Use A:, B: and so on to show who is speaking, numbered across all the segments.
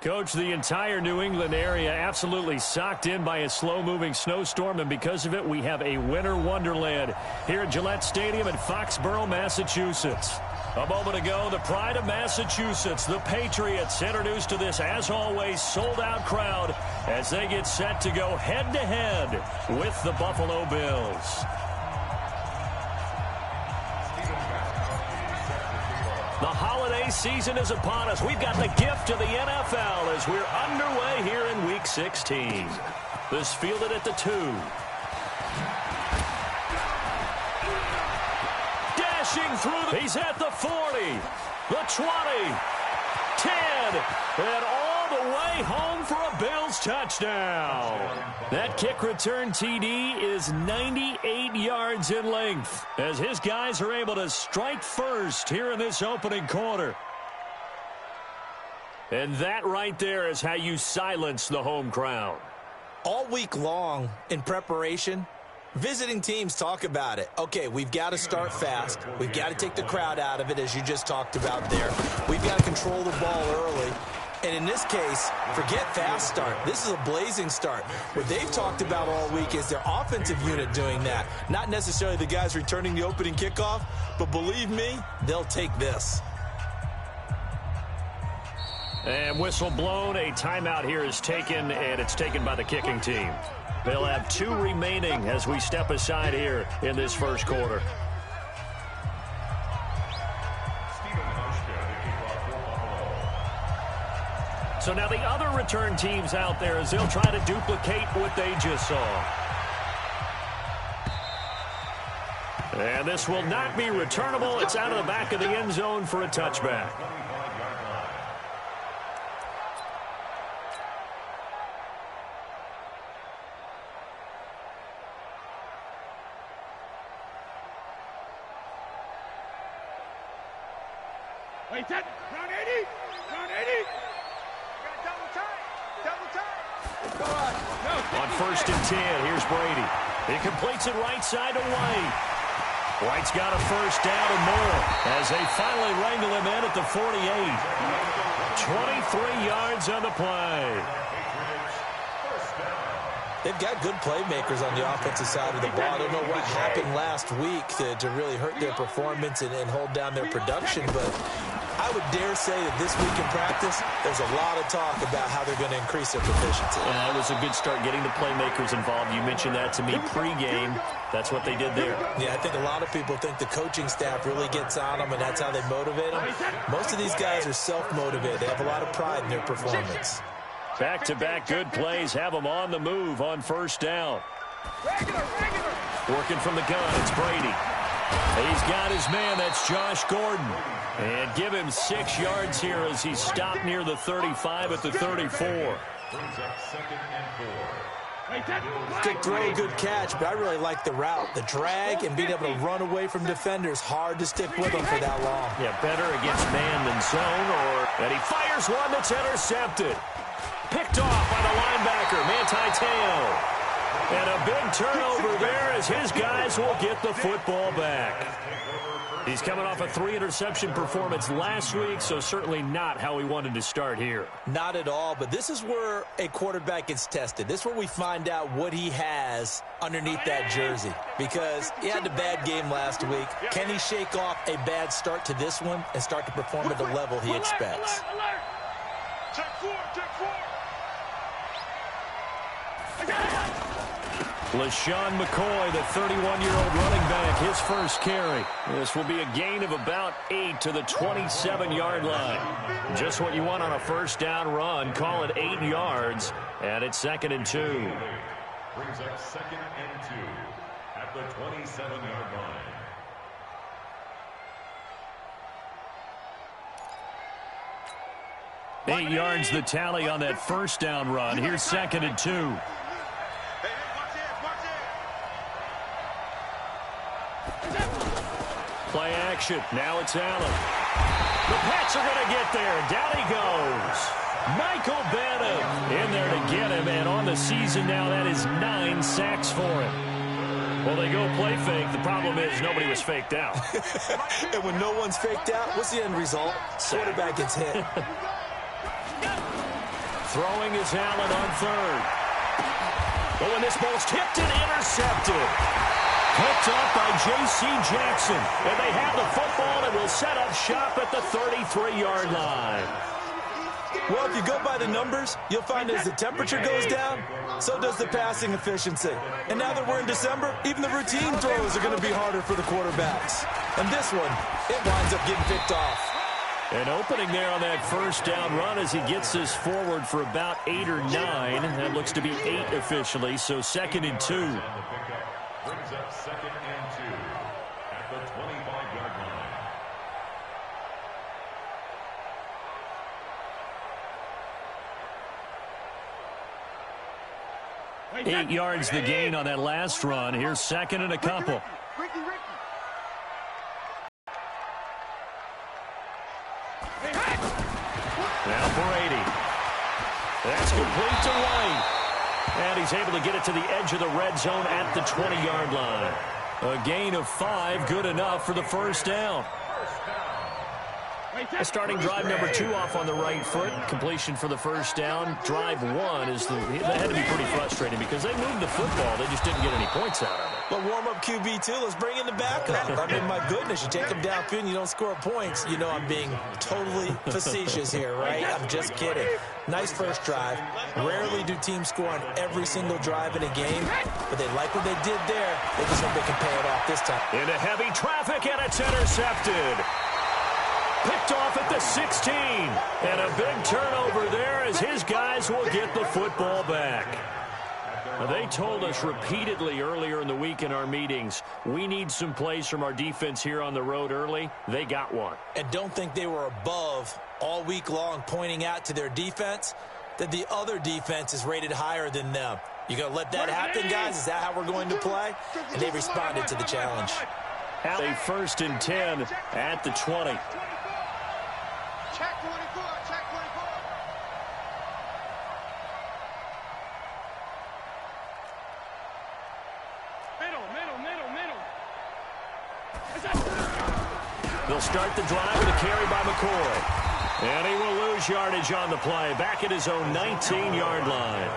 A: Coach, the entire New England area absolutely socked in by a slow-moving snowstorm, and because of it, we have a winter wonderland here at Gillette Stadium in Foxborough, Massachusetts. A moment ago, the pride of Massachusetts, the Patriots, introduced to this, as always, sold-out crowd as they get set to go head-to-head with the Buffalo Bills. The holiday season is upon us. We've got the gift of the NFL as we're underway here in Week 16. This fielded at the 2. Dashing through he's at the 40, the 20, 10, and all the way home for a Bills touchdown. That kick return TD is 98 yards in length as his guys are able to strike first here in this opening quarter. And that right there is how you silence the home crowd.
B: All week long in preparation, visiting teams talk about it. Okay, we've got to start fast. We've got to take the crowd out of it, as you just talked about there. We've got to control the ball early. And in this case, forget fast start. This is a blazing start. What they've talked about all week is their offensive unit doing that. Not necessarily the guys returning the opening kickoff, but believe me, they'll take this.
A: And whistle blown. A timeout here is taken, and it's taken by the kicking team. They'll have 2 remaining as we step aside here in this first quarter. So now the other return teams out there as they'll try to duplicate what they just saw. And this will not be returnable. It's out of the back of the end zone for a touchback.
C: Wait, that round 80, round 80.
A: On 1st and 10, here's Brady. He completes it right side to White. White's got a first down and more as they finally wrangle him in at the 48. 23 yards on the play.
B: They've got good playmakers on the offensive side of the ball. I don't know what happened last week to really hurt their performance and hold down their production, but I would dare say that this week in practice, there's a lot of talk about how they're going to increase their proficiency.
A: Yeah, that was a good start getting the playmakers involved. You mentioned that to me pregame. That's what they did there.
B: Yeah, I think a lot of people think the coaching staff really gets on them, and that's how they motivate them. Most of these guys are self-motivated. They have a lot of pride in their performance.
A: Back-to-back good plays have them on the move on first down. Working from the gun, it's Brady. He's got his man, that's Josh Gordon. And give him 6 yards here as he's stopped near the 35 at the 34.
B: Good throw, good catch, but I really like the route. The drag and being able to run away from defenders, hard to stick with them for that long.
A: Yeah, better against man than zone. And he fires one that's intercepted. Picked off by the linebacker, Manti Te'o. And a big turnover there as his guys will get the football back. He's coming off a 3-interception performance last week, so certainly not how he wanted to start here.
B: Not at all, but this is where a quarterback gets tested. This is where we find out what he has underneath that jersey, because he had a bad game last week. Can he shake off a bad start to this one and start to perform at the level he expects?
C: Check 4, check 4.
A: LaShawn McCoy, the 31-year-old running back, his first carry. This will be a gain of about 8 to the 27-yard line. Just what you want on a first down run. Call it 8 yards, and it's 2nd and 2.
D: Brings up 2nd and 2 at the 27-yard line.
A: 8 yards the tally on that first down run. Here's 2nd and 2. Play action. Now it's Allen. The Pats are going to get there. Down he goes. Michael Benham in there to get him. And on the season now, that is 9 sacks for him. Well, they go play fake. The problem is nobody was faked out.
B: And when no one's faked out, what's the end result? Quarterback gets hit.
A: Throwing is Allen on third. Oh, and this ball's tipped and intercepted. Picked up by J.C. Jackson. And they have the football and will set up shop at the 33-yard line.
B: Well, if you go by the numbers, you'll find as the temperature goes down, so does the passing efficiency. And now that we're in December, even the routine throws are going to be harder for the quarterbacks. And this one, it winds up getting picked off.
A: An opening there on that first down run as he gets this forward for about 8 or 9. That looks to be 8 officially, so 2nd and 2.
D: Brings up 2nd and 2 at the 25-yard line.
A: 8 yards the gain on that last run. Here's 2nd and a couple. Now Brady. That's complete to White. And he's able to get it to the edge of the red zone at the 20-yard line. A gain of 5, good enough for the first down. Starting drive number 2 off on the right foot. Completion for the first down. Drive 1 is that had to be pretty frustrating because they moved the football. They just didn't get any points out of it.
B: But warm-up QB2, let's bring in the backup. I mean, my goodness, you take them downfield and you don't score points. You know I'm being totally facetious here, right? I'm just kidding. Nice first drive. Rarely do teams score on every single drive in a game, but they like what they did there. They just hope they can pay it off this time.
A: Into heavy traffic, and it's intercepted. Picked off at the 16. And a big turnover there as his guys will get the football back. Now, they told us repeatedly earlier in the week in our meetings, we need some plays from our defense here on the road early. They got one.
B: And don't think they were above all week long pointing out to their defense that the other defense is rated higher than them. You going to let that happen, guys? Is that how we're going to play? And they responded to the challenge.
A: A 1st and 10 at the 20.
C: Check 24, check 24. Middle.
A: They'll start the drive with a carry by McCoy. And he will lose yardage on the play. Back at his own 19-yard line.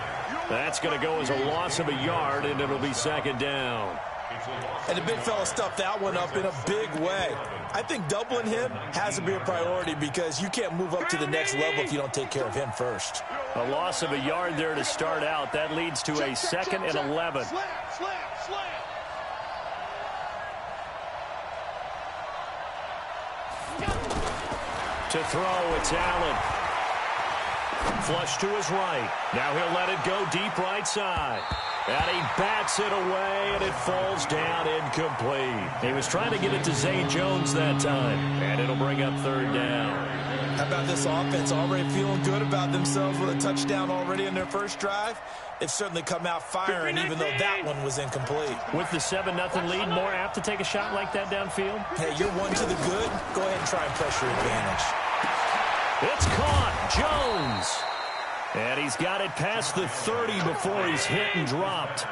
A: That's going to go as a loss of a yard, and it'll be 2nd down.
B: And the big fella stuffed that one up in a big way. I think doubling him has to be a priority because you can't move up to the next level if you don't take care of him first.
A: A loss of a yard there to start out. That leads to a 2nd and 11.
C: Slam.
A: To throw, it's Allen. Flush to his right. Now he'll let it go deep right side. And he bats it away, and it falls down incomplete. He was trying to get it to Zay Jones that time, and it'll bring up 3rd down.
B: How about this offense already feeling good about themselves with a touchdown already in their first drive? They've certainly come out firing, even though that one was incomplete.
A: With the 7-0 lead, more apt to take a shot like that downfield?
B: Hey, you're one to the good. Go ahead and try and press your advantage.
A: It's caught. Jones. And he's got it past the 30 before he's hit and dropped.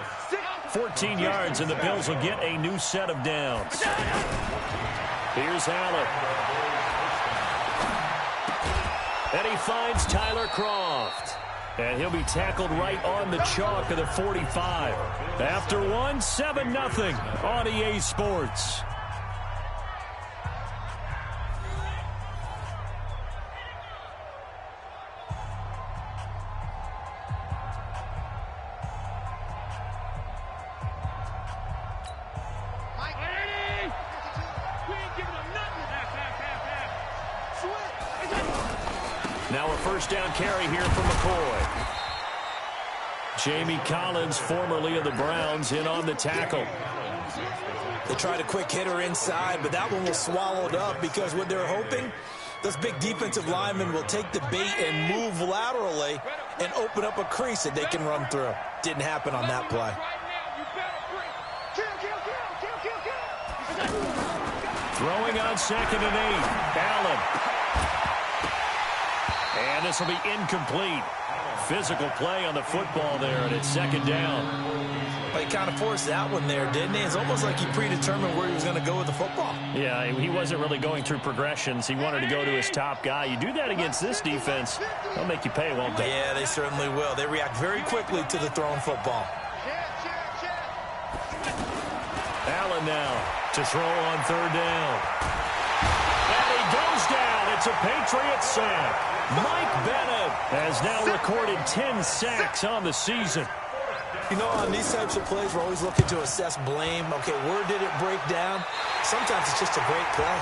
A: 14 yards, and the Bills will get a new set of downs. Here's Allen. And he finds Tyler Croft. And he'll be tackled right on the chalk of the 45. After 7-0 on EA Sports. Now a first down carry here from McCoy. Jamie Collins, formerly of the Browns, in on the tackle.
B: They tried a quick hitter inside, but that one was swallowed up because what they're hoping, those big defensive linemen will take the bait and move laterally and open up a crease that they can run through. Didn't happen on that play.
A: Throwing on 2nd and 8. Allen. And this will be incomplete. Physical play on the football there, and it's 2nd down.
B: Well, he kind of forced that one there, didn't he? It's almost like he predetermined where he was going to go with the football.
A: Yeah, he wasn't really going through progressions. He wanted to go to his top guy. You do that against this defense, they'll make you pay, won't they?
B: Yeah, they certainly will. They react very quickly to the thrown football.
A: Allen now to throw on third down. And he goes down. It's a Patriots sack. Mike Bennett has now recorded 10 sacks on the season.
B: You know, on these types of plays, we're always looking to assess blame. Okay, where did it break down? Sometimes it's just a great play.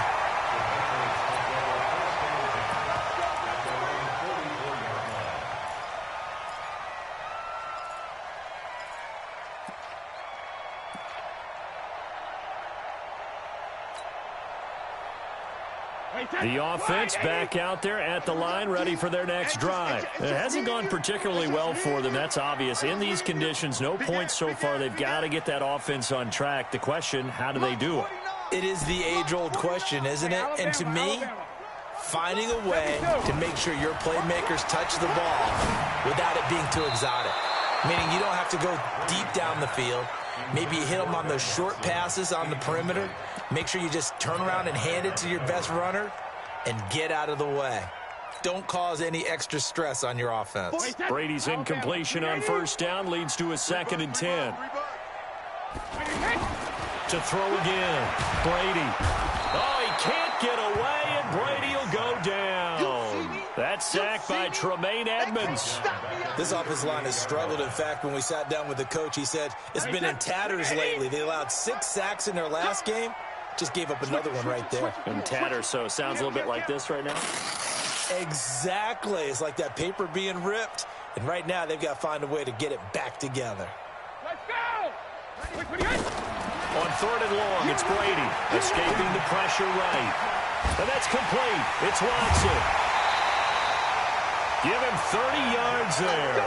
A: The offense back out there at the line, ready for their next drive. It hasn't gone particularly well for them. That's obvious. In these conditions, no points so far. They've got to get that offense on track. The question, how do they do it?
B: It is the age-old question, isn't it? And to me, finding a way to make sure your playmakers touch the ball without it being too exotic. Meaning you don't have to go deep down the field. Maybe you hit them on those short passes on the perimeter. Make sure you just turn around and hand it to your best runner and get out of the way. Don't cause any extra stress on your offense.
A: Brady's incompletion on first down leads to a 2nd and 10. To throw again. Brady. Oh, he can't get away, and Brady will go down. That's sacked by Tremaine Edmonds.
B: This offensive line has struggled. In fact, when we sat down with the coach, he said it's been in tatters lately. They allowed 6 sacks in their last game. Just gave up another one right there.
A: In tatters, so it sounds a little bit like this right now.
B: Exactly. It's like that paper being ripped. And right now, they've got to find a way to get it back together.
C: Let's go!
A: On 3rd and long, it's Brady escaping the pressure right. And that's complete. It's Watson. Give him 30 yards there.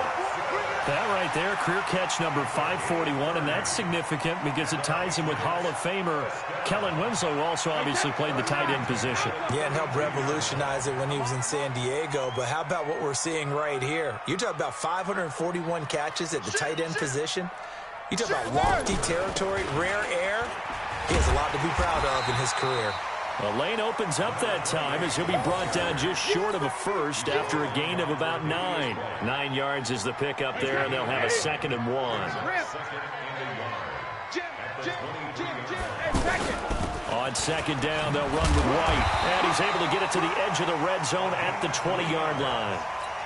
A: That right there, career catch number 541, and that's significant because it ties him with Hall of Famer Kellen Winslow, who also obviously played the tight end position.
B: Yeah, and helped revolutionize it when he was in San Diego. But how about what we're seeing right here? You're talking about 541 catches at the tight end position. You talk about lofty territory, rare air. He has a lot to be proud of in his career.
A: The lane opens up that time as he'll be brought down just short of a first after a gain of about 9. 9 yards is the pickup there, and they'll have a 2nd and 1. On 2nd down, they'll run with White, and he's able to get it to the edge of the red zone at the 20-yard line.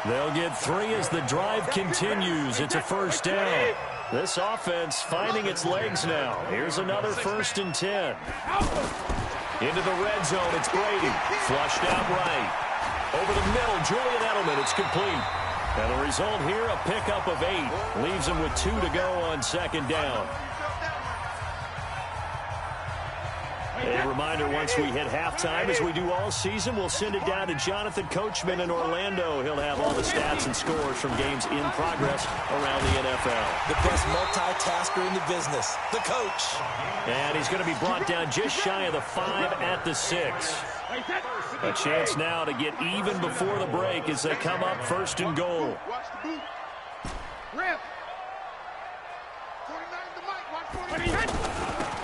A: They'll get 3 as the drive continues. It's a first down. This offense finding its legs now. Here's another 1st and 10. Into the red zone, it's Brady. Flushed out right. Over the middle, Julian Edelman, it's complete. And the result here, a pickup of 8. Leaves him with 2 to go on 2nd down. A reminder, once we hit halftime, as we do all season, we'll send it down to Jonathan Coachman in Orlando. He'll have all the stats and scores from games in progress around the NFL.
B: The best multitasker in the business, the coach.
A: And he's going to be brought down just shy of the 5 at the 6. A chance now to get even before the break as they come up 1st and goal.
C: Watch the boot. Rip. 49 the mic. Watch 49.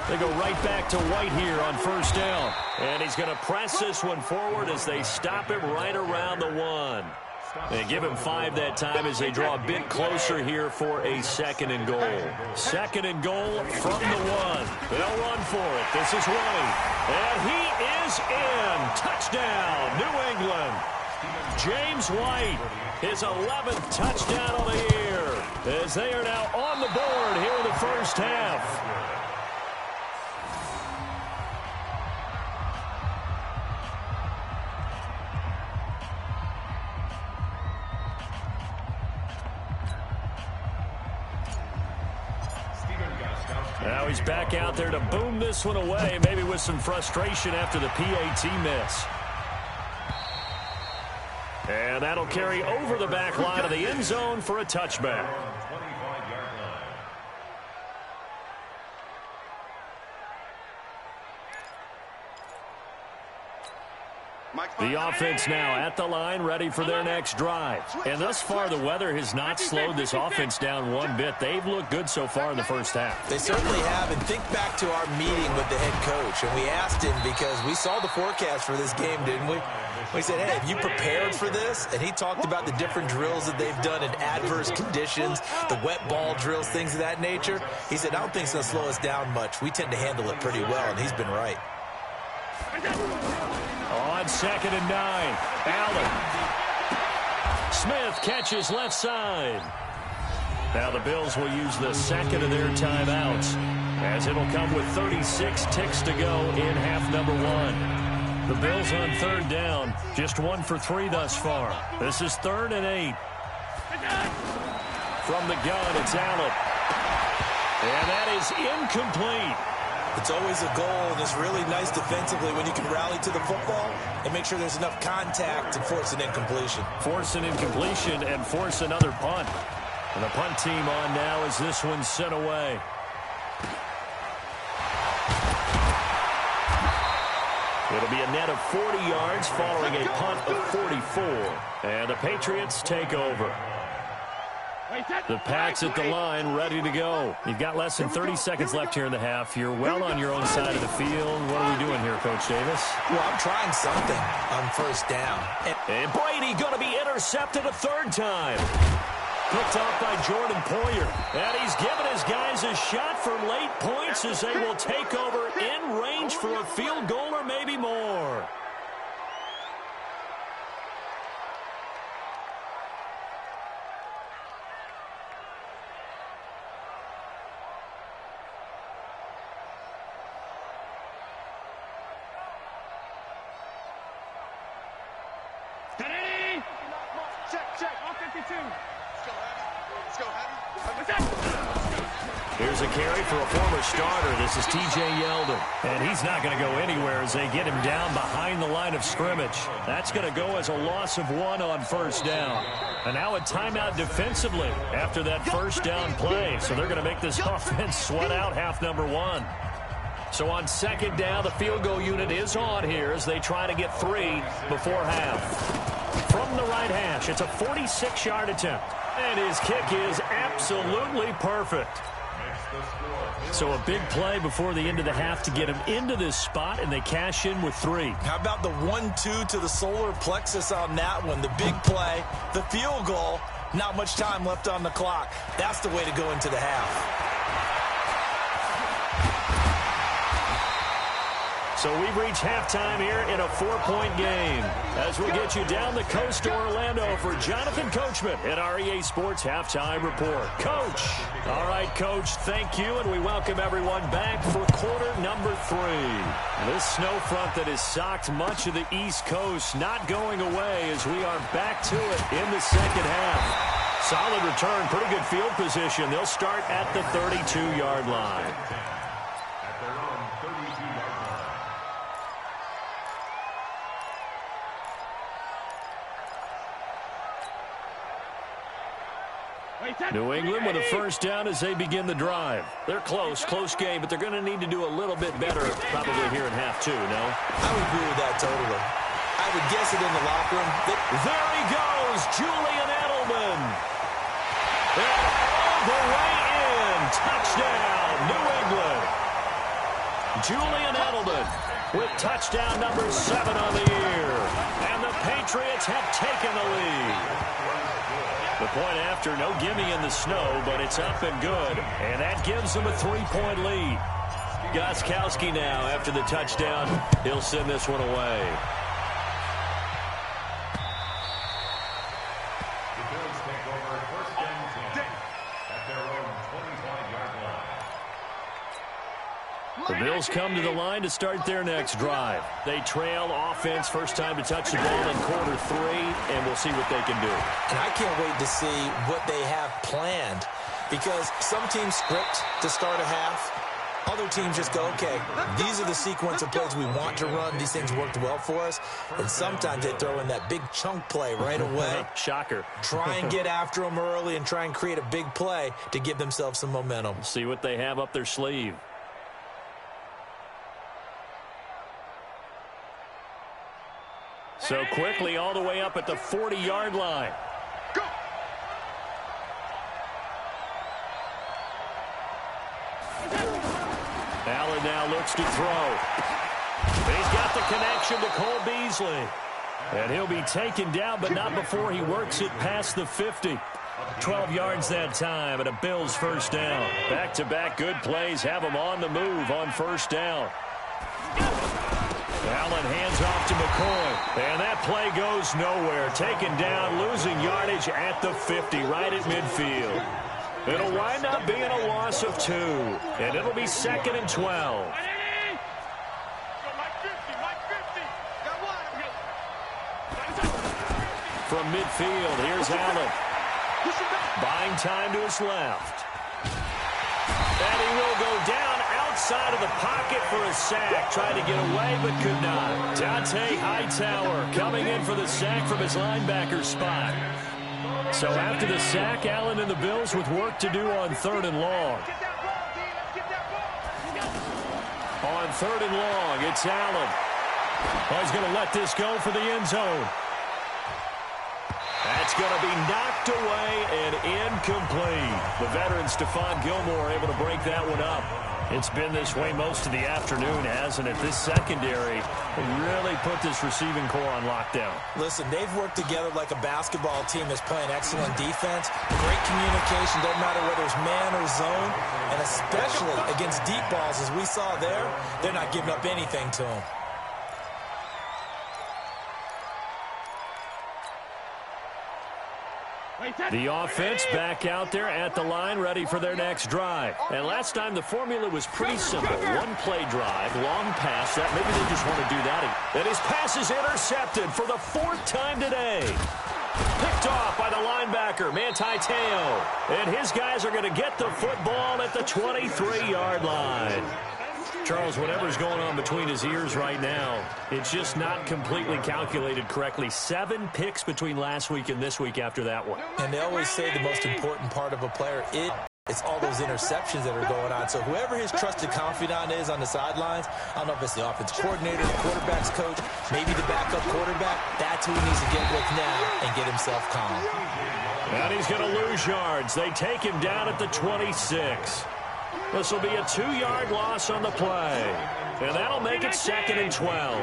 A: They go right back to White here on 1st down. And he's going to press this one forward as they stop him right around the 1. They give him 5 that time as they draw a bit closer here for a 2nd and goal. 2nd and goal from the 1. They'll run for it. This is White. And he is in. Touchdown, New England. James White, his 11th touchdown of the year, as they are now on the board here in the first half. Now he's back out there to boom this one away, maybe with some frustration after the PAT miss. And that'll carry over the back line of the end zone for a touchback. The offense now at the line, ready for their next drive. And thus far, the weather has not slowed this offense down one bit. They've looked good so far in the first half.
B: They certainly have. And think back to our meeting with the head coach. And we asked him, because we saw the forecast for this game, didn't we? We said, hey, have you prepared for this? And he talked about the different drills that they've done in adverse conditions, the wet ball drills, things of that nature. He said, I don't think it's going to slow us down much. We tend to handle it pretty well, and he's been right.
A: On 2nd and 9, Allen. Smith catches left side. Now the Bills will use the second of their timeouts, as it'll come with 36 ticks to go in half number 1. The Bills on 3rd down, just 1 for 3 thus far. This is 3rd and 8. From the gun, it's Allen. And that is incomplete.
B: It's always a goal, and it's really nice defensively when you can rally to the football and make sure there's enough contact to force an incompletion.
A: Force an incompletion and force another punt. And the punt team on now as this one's sent away. It'll be a net of 40 yards following a punt of 44. And the Patriots take over. The Pats at the line, ready to go. You've got less than 30 seconds left here in the half. You're well on your own side of the field. What are we doing here, Coach Davis?
B: Well, I'm trying something on 1st down.
A: And Brady going to be intercepted a 3rd time. Picked off by Jordan Poyer. And he's given his guys a shot for late points as they will take over in range for a field goal or maybe more. Here's a carry for a former starter. This is T.J. Yeldon. And he's not going to go anywhere as they get him down behind the line of scrimmage. That's going to go as a loss of 1 on 1st down. And now a timeout defensively after that 1st down play. So they're going to make this offense sweat out half number 1. So on 2nd down, the field goal unit is on here as they try to get 3 before half. From the right hash, it's a 46-yard attempt. And his kick is absolutely perfect. So a big play before the end of the half to get him into this spot, and they cash in with 3.
B: How about the 1-2 to the solar plexus on that one? The big play, the field goal, not much time left on the clock. That's the way to go into the half.
A: So we've reached halftime here in a 4-point game as we get you down the coast to Orlando for Jonathan Coachman at our EA Sports Halftime Report. Coach. All right, Coach, thank you, and we welcome everyone back for quarter number 3. This snow front that has socked much of the East Coast not going away as we are back to it in the 2nd half. Solid return, pretty good field position. They'll start at the 32-yard line. New England with a 1st down as they begin the drive. They're close game, but they're going to need to do a little bit better probably here in half 2, no?
B: I would agree with that totally. I would guess it in the locker room.
A: There he goes, Julian Edelman. And all the way in. Touchdown, New England. Julian Edelman with touchdown number 7 on the year. And the Patriots have taken the lead. The point after, no gimme in the snow, but it's up and good. And that gives them a 3-point lead. Gostkowski now, after the touchdown, he'll send this one away.
D: The Bills take over 1st and 10 at their own 25-yard line.
A: The Bills come to the line to start their next drive. They trail offense, first time to touch the ball in quarter 3, and we'll see what they can do.
B: And I can't wait to see what they have planned, because some teams script to start a half. Other teams just go, okay, these are the sequence of plays we want to run. These things worked well for us. And sometimes they throw in that big chunk play right away.
A: Shocker.
B: Try and get after them early and try and create a big play to give themselves some momentum.
A: See what they have up their sleeve. So quickly all the way up at the 40-yard line.
C: Go.
A: Allen now looks to throw. He's got the connection to Cole Beasley. And he'll be taken down, but not before he works it past the 50. 12 yards that time, and a Bills first down. Back-to-back good plays have him on the move on first down. Allen hands off to McCoy, and that play goes nowhere. Taken down, losing yardage at the 50, right at midfield. It'll wind up being a loss of 2, and it'll be 2nd and 12. From midfield, here's Allen. Buying time to his left. And he will go down outside of the pocket for a sack. Tried to get away, but could not. Dante Hightower coming in for the sack from his linebacker spot. So after the sack, Allen and the Bills with work to do on 3rd and long. On 3rd and long, it's Allen. Oh, he's going to let this go for the end zone. That's going to be knocked away and incomplete. The veteran Stephon Gilmore able to break that one up. It's been this way most of the afternoon, hasn't it? This secondary really put this receiving core on lockdown.
B: Listen, they've worked together like a basketball team that's playing excellent defense. Great communication, doesn't matter whether it's man or zone. And especially against deep balls, as we saw there, they're not giving up anything to them.
A: The offense back out there at the line, ready for their next drive. And last time the formula was pretty simple. One play drive, long pass. That maybe they just want to do that. And his pass is intercepted for the 4th time today. Picked off by the linebacker, Manti Te'o. And his guys are going to get the football at the 23-yard line. Charles, whatever's going on between his ears right now, it's just not completely calculated correctly. 7 picks between last week and this week after that one.
B: And they always say the most important part of a player it's all those interceptions that are going on. So whoever his trusted confidant is on the sidelines, I don't know if it's the offensive coordinator, the quarterback's coach, maybe the backup quarterback, that's who he needs to get with now and get himself calm.
A: And he's going to lose yards. They take him down at the 26. This will be a 2-yard loss on the play. And that'll make it 2nd and 12.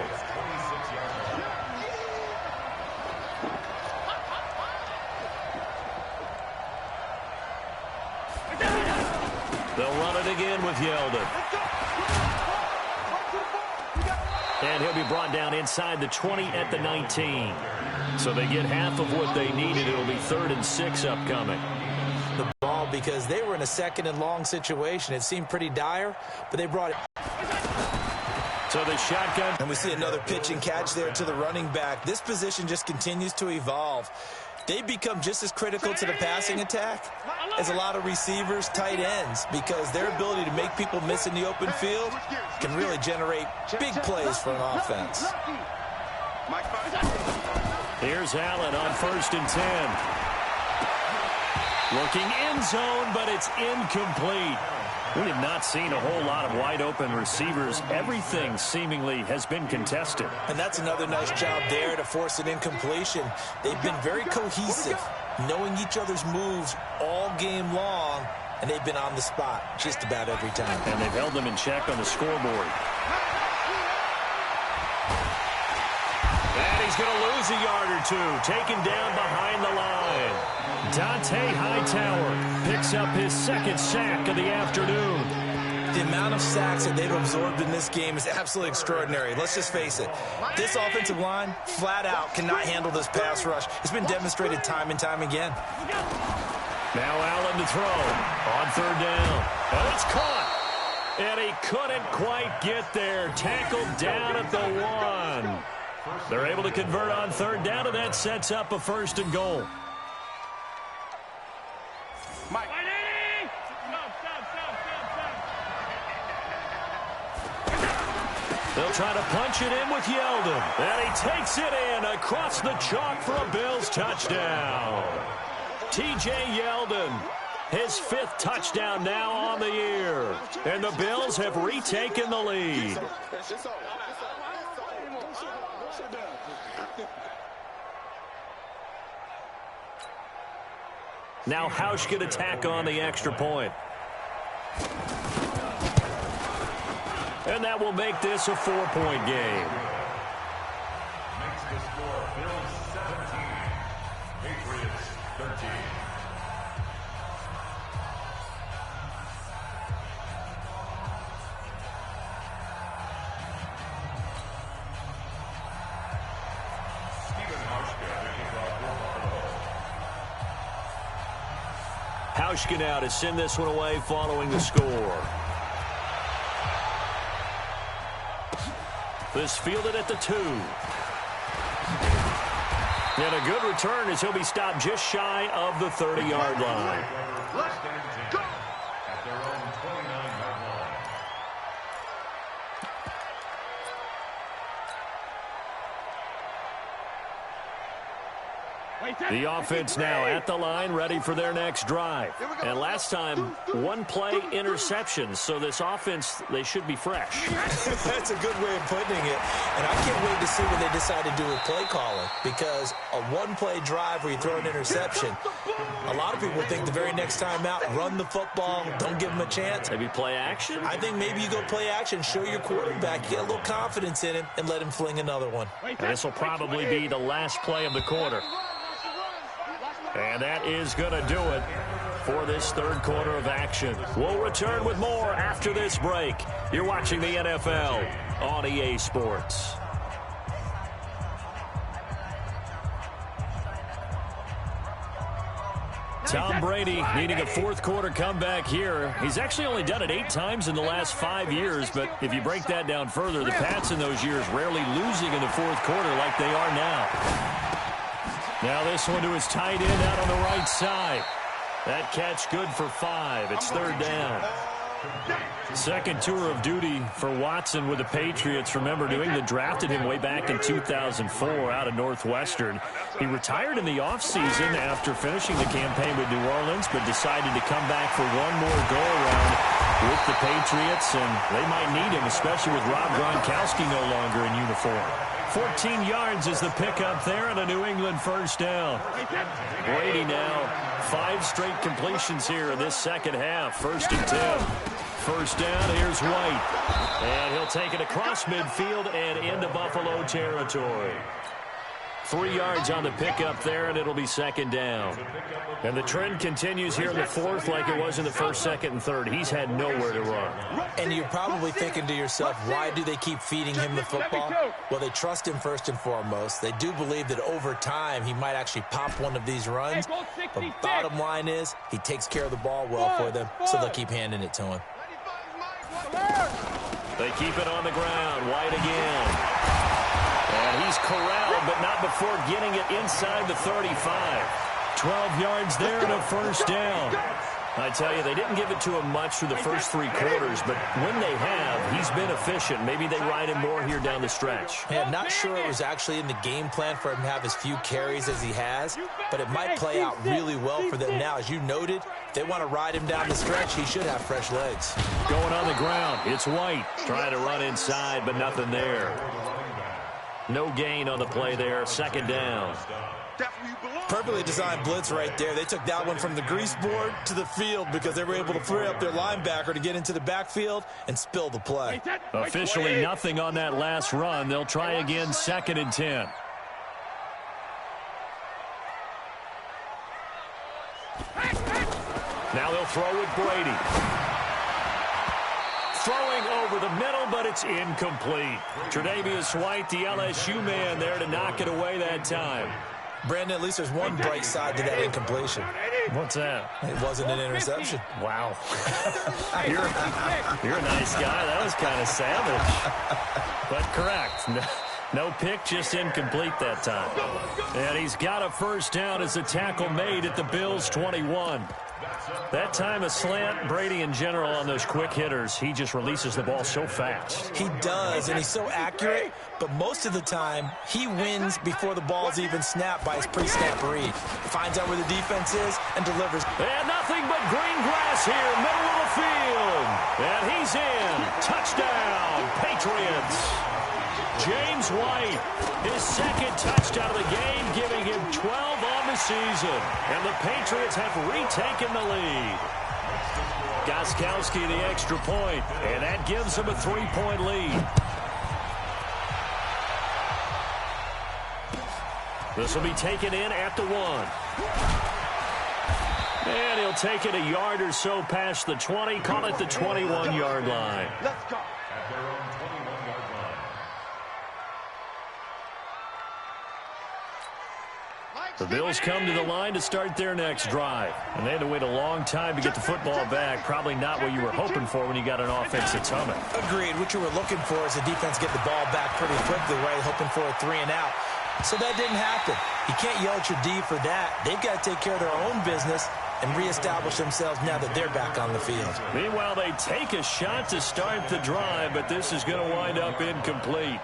A: They'll run it again with Yeldon. And he'll be brought down inside the 20 at the 19. So they get half of what they needed. It'll be 3rd and 6 upcoming.
B: The ball because they were in a 2nd and long situation. It seemed pretty dire, but they brought it.
A: So the shotgun.
B: And we see another pitch and catch there to the running back. This position just continues to evolve. They become just as critical to the passing attack as a lot of receivers, tight ends, because their ability to make people miss in the open field can really generate big plays for an offense.
A: Here's Allen on 1st and 10. Looking end zone, but it's incomplete. We have not seen a whole lot of wide-open receivers. Everything seemingly has been contested.
B: And that's another nice job there to force an incompletion. They've been very cohesive, knowing each other's moves all game long, and they've been on the spot just about every time.
A: And they've held them in check on the scoreboard. And he's going to lose a yard or 2, taken down behind the line. Dante Hightower picks up his 2nd sack of the afternoon.
B: The amount of sacks that they've absorbed in this game is absolutely extraordinary. Let's just face it. This offensive line, flat out, cannot handle this pass rush. It's been demonstrated time and time again.
A: Now Allen to throw on 3rd down. And it's caught. And he couldn't quite get there. Tackled down at the 1. They're able to convert on 3rd down, and that sets up a 1st and goal.
C: Mike.
A: They'll try to punch it in with Yeldon. And he takes it in across the chalk for a Bills touchdown. T.J. Yeldon, his 5th touchdown now on the year. And the Bills have retaken the lead.
C: Sit down.
A: Now Hausch can attack on the extra point. And that will make this a 4-point game.
D: Makes the score Bills 17, Patriots 13.
A: Hauschka now to send this one away following the score. This fielded at the 2. And a good return as he'll be stopped just shy of the 30-yard line.
D: Let's go at their own 29-yard line.
A: The offense now at the line, ready for their next drive. And last time, one-play interception. So this offense, they should be fresh.
B: That's a good way of putting it. And I can't wait to see what they decide to do with play calling. Because a one-play drive where you throw an interception, a lot of people think the very next time out, run the football, don't give them a chance.
A: Maybe play action?
B: I think maybe you go play action, show your quarterback, get a little confidence in him, and let him fling another one.
A: And this will probably be the last play of the quarter. And that is going to do it for this third quarter of action. We'll return with more after this break. You're watching the NFL on EA Sports. Tom Brady needing a fourth quarter comeback here. He's actually only done it 8 times in the last 5 years, but if you break that down further, the Pats in those years rarely losing in the fourth quarter like they are now. Now this one to his tight end out on the right side. That catch good for 5. It's third down. Second tour of duty for Watson with the Patriots. Remember, New England drafted him way back in 2004 out of Northwestern. He retired in the offseason after finishing the campaign with New Orleans, but decided to come back for one more go-around with the Patriots, and they might need him, especially with Rob Gronkowski no longer in uniform. 14 yards is the pickup there and a New England first down. Brady now 5 straight completions here in this second half. First and 10. First down, here's White. And he'll take it across midfield and into Buffalo territory. 3 yards on the pickup there, and it'll be second down. And the trend continues here in the fourth like it was in the first, second, and third. He's had nowhere to run.
B: And you're probably thinking to yourself, why do they keep feeding him the football? Well, they trust him first and foremost. They do believe that over time he might actually pop one of these runs. But bottom line is he takes care of the ball well for them, so they'll keep handing it to him.
A: They keep it on the ground. White again. And he's corralled, but not before getting it inside the 35. 12 yards there and a first down. I tell you, they didn't give it to him much through the first 3 quarters, but when they have, he's been efficient. Maybe they ride him more here down the stretch.
B: Hey, I'm not sure it was actually in the game plan for him to have as few carries as he has, but it might play out really well for them now. As you noted, if they want to ride him down the stretch, he should have fresh legs.
A: Going on the ground, it's White. Trying to run inside, but nothing there. No gain on the play there. Second down.
B: Perfectly designed blitz right there. They took that one from the grease board to the field because they were able to free up their linebacker to get into the backfield and spill the play.
A: Officially nothing on that last run. They'll try again, second and 10. Now they'll throw with Brady. Throwing over the middle, but it's incomplete. Tre'Davious White, the LSU man, there to knock it away that time.
B: Brandon, at least there's one bright side to that incompletion.
A: What's that?
B: It wasn't an interception.
A: Wow. You're a nice guy. That was kind of savage. But correct. No pick, just incomplete that time. And he's got a first down as a tackle made at the Bills' 21. That time a slant. Brady in general on those quick hitters, he just releases the ball so fast.
B: He does, and he's so accurate, but most of the time he wins before the ball's even snapped by his pre-snap read. Finds out where the defense is and delivers.
A: And nothing but green grass here, middle of the field. And he's in. Touchdown, Patriots. James White, his second touchdown of the game, giving him 12 on the season. And the Patriots have retaken the lead. Gostkowski the extra point, and that gives them a 3-point lead. This will be taken in at the 1. And he'll take it a yard or so past the 20, call it the 21-yard line.
C: Let's go.
D: At their own 21-yard line.
A: The Bills come to the line to start their next drive. And they had to wait a long time to get the football back. Probably not what you were hoping for when you got an offense that's humming.
B: Agreed. What you were looking for is the defense get the ball back pretty quickly, right? Hoping for a 3 and out. So that didn't happen. You can't yell at your D for that. They've got to take care of their own business and reestablish themselves now that they're back on the field.
A: Meanwhile, they take a shot to start the drive, but this is going to wind up incomplete.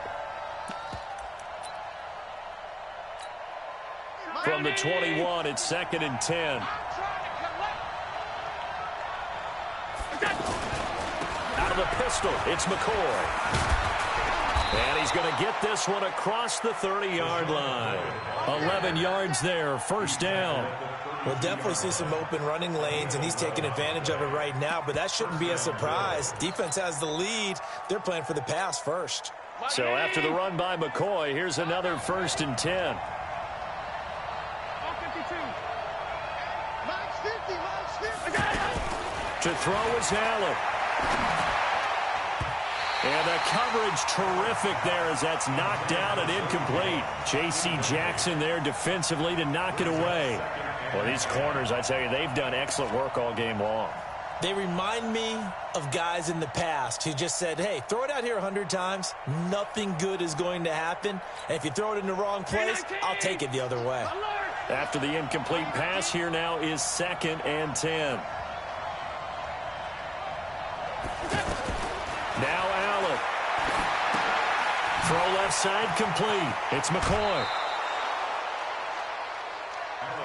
A: From the 21, it's 2nd and 10. Out of the pistol, it's McCoy. And he's going to get this one across the 30-yard line. 11 yards there, first down.
B: We'll definitely see some open running lanes, and he's taking advantage of it right now, but that shouldn't be a surprise. Defense has the lead. They're playing for the pass first.
A: So after the run by McCoy, here's another 1st and 10. To throw is Allen. And the coverage terrific there as that's knocked down and incomplete. J.C. Jackson there defensively to knock it away. Well, these corners, I tell you, they've done excellent work all game long.
B: They remind me of guys in the past who just said, hey, throw it out here 100 times. Nothing good is going to happen. And if you throw it in the wrong place, I'll take it the other way.
A: After the incomplete pass, here now is 2nd and 10. Now Allen. Throw left side complete. It's McCoy.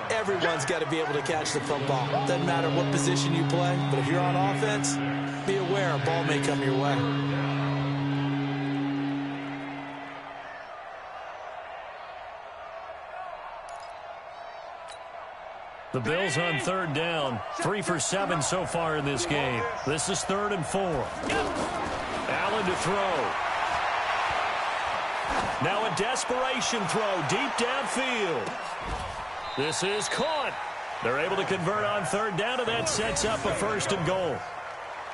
B: Everyone's got to be able to catch the football. Doesn't matter what position you play, but if you're on offense, be aware a ball may come your way.
A: The Bills on 3rd down. 3 for 7 so far in this game. This is 3rd and 4. Allen to throw. Now a desperation throw deep downfield. This is caught. They're able to convert on 3rd down, and that sets up a 1st and goal.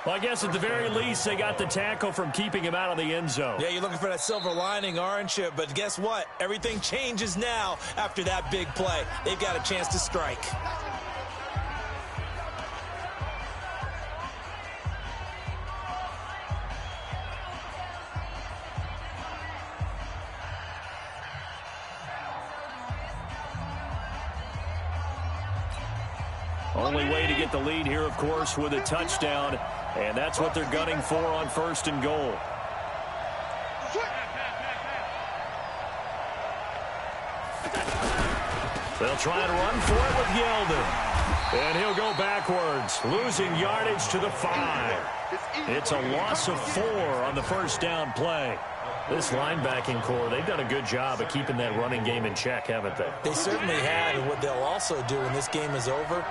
A: Well, I guess at the very least, they got the tackle from keeping him out of the end zone.
B: Yeah, you're looking for that silver lining, aren't you? But guess what? Everything changes now after that big play. They've got a chance to strike.
A: Only way to get the lead here, of course, with a touchdown. And that's what they're gunning for on 1st and goal. They'll try and run for it with Yeldon. And he'll go backwards, losing yardage to the 5. It's a loss of 4 on the 1st down play. This linebacking core, they've done a good job of keeping that running game in check, haven't they?
B: They certainly have, and what they'll also do when this game is over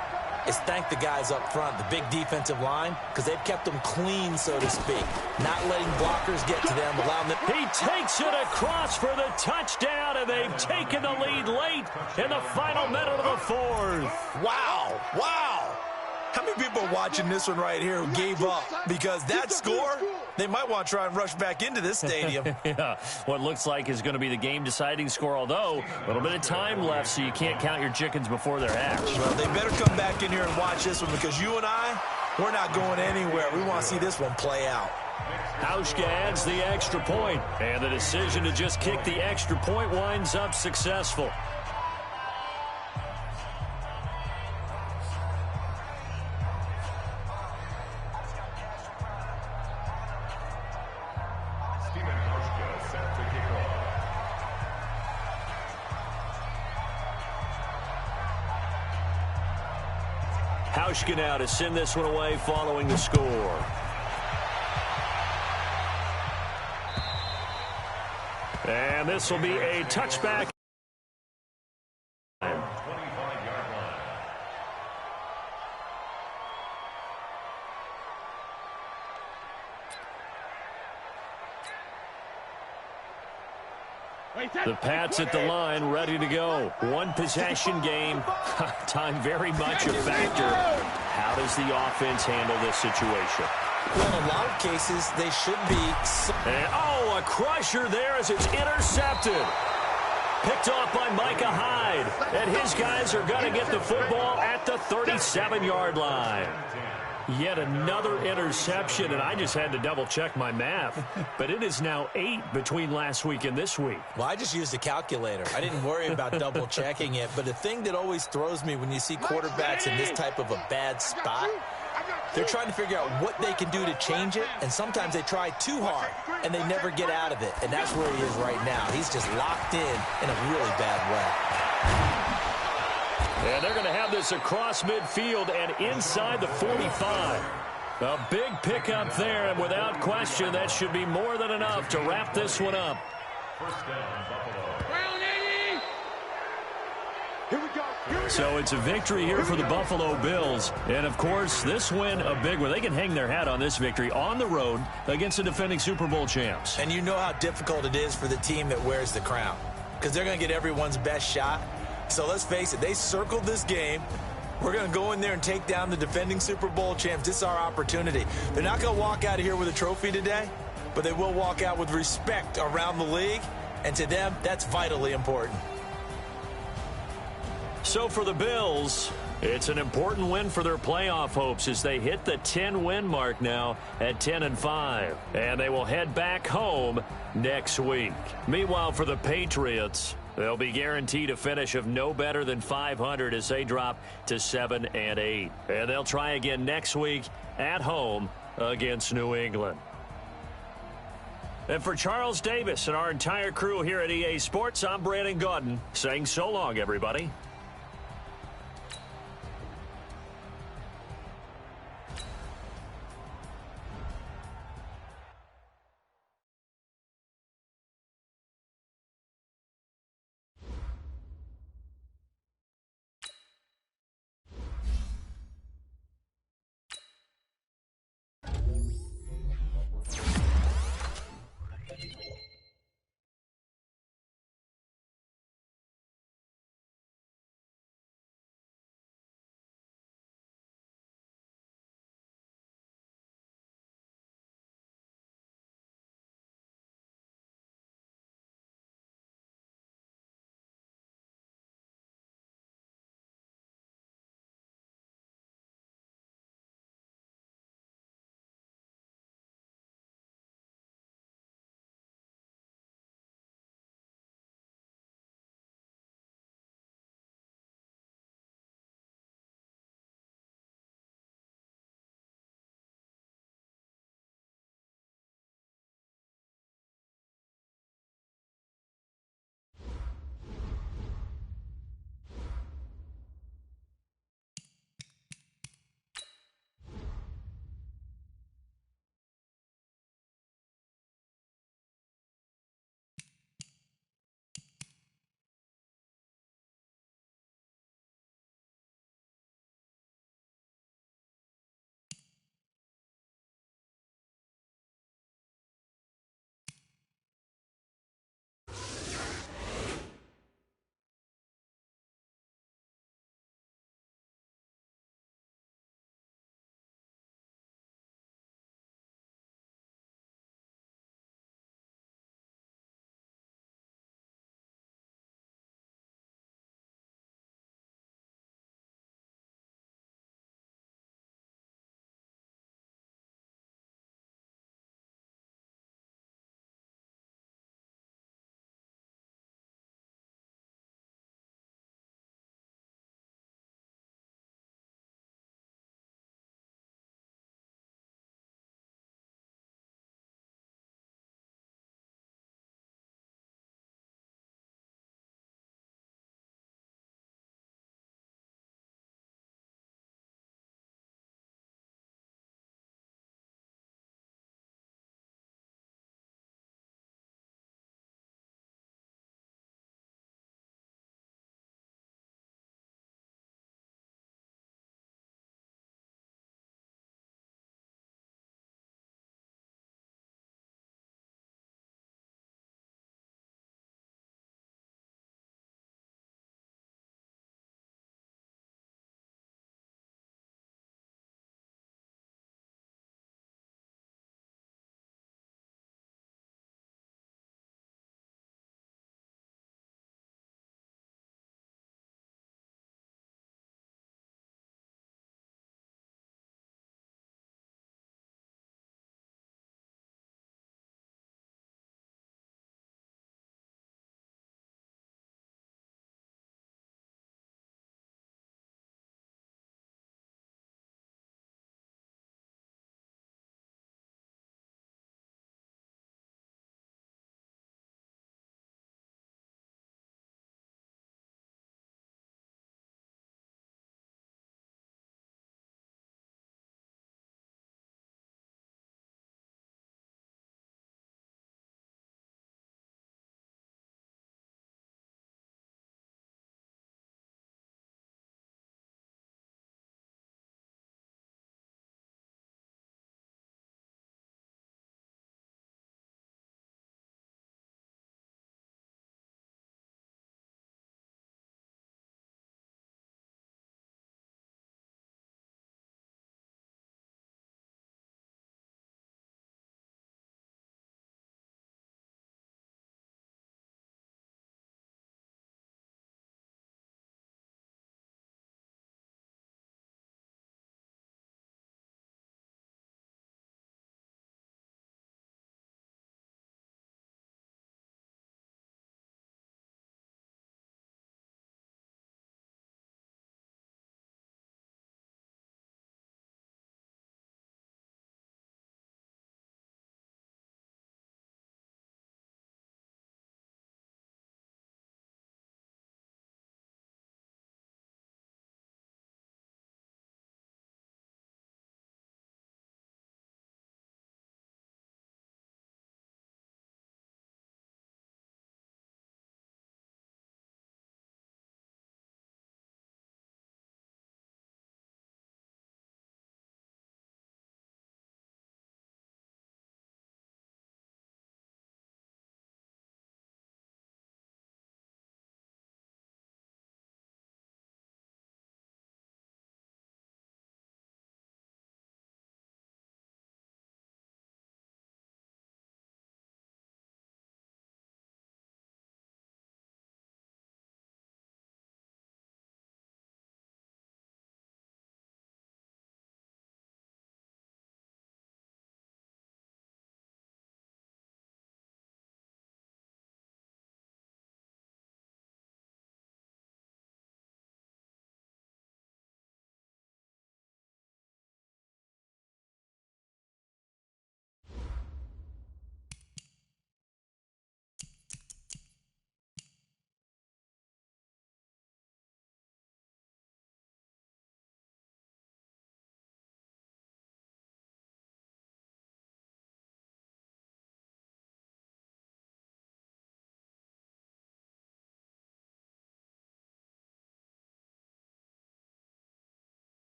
B: is thank the guys up front, the big defensive line, because they've kept them clean, so to speak. Not letting blockers get to them, allowing them.
A: He takes it across for the touchdown, and they've taken the lead late in the final minute of the 4th.
B: Wow, wow. How many people are watching this one right here who gave up? Because that score, they might want to try and rush back into this stadium.
A: Yeah, what looks like is going to be the game-deciding score, although a little bit of time left, so you can't count your chickens before they're hatched.
B: Well, they better come back in here and watch this one, because you and I, we're not going anywhere. We want to see this one play out.
A: Hauschka adds the extra point, and the decision to just kick the extra point winds up successful. Hauschka now to send this one away following the score. And this will be a touchback.
D: 25-yard line.
A: The Pats at the line, ready to go. One possession game. Time very much a factor. How does the offense handle this situation?
B: Well, in a lot of cases, they should be.
A: And, oh, a crusher there as it's intercepted. Picked off by Micah Hyde. And his guys are going to get the football at the 37-yard line. Yet another interception, and I just had to double-check my math. But it is now 8 between last week and this week.
B: Well, I just used a calculator. I didn't worry about double-checking it. But the thing that always throws me when you see quarterbacks in this type of a bad spot, they're trying to figure out what they can do to change it, and sometimes they try too hard, and they never get out of it. And that's where he is right now. He's just locked in a really bad way.
A: And they're going to have this across midfield and inside the 45. A big pickup there, and without question, that should be more than enough to wrap this one up.
D: First down, Buffalo.
C: Round 80. Here we go.
A: So it's a victory here for the Buffalo Bills. And, of course, this win a big one. They can hang their hat on this victory on the road against the defending Super Bowl champs.
B: And you know how difficult it is for the team that wears the crown, because they're going to get everyone's best shot. So let's face it, they circled this game. We're going to go in there and take down the defending Super Bowl champs. This is our opportunity. They're not going to walk out of here with a trophy today, but they will walk out with respect around the league. And to them, that's vitally important.
A: So for the Bills, it's an important win for their playoff hopes as they hit the 10-win mark now at 10-5. And they will head back home next week. Meanwhile, for the Patriots, they'll be guaranteed a finish of no better than 500 as they drop to 7-8. And they'll try again next week at home against New England. And for Charles Davis and our entire crew here at EA Sports, I'm Brandon Gaudin saying so long, everybody.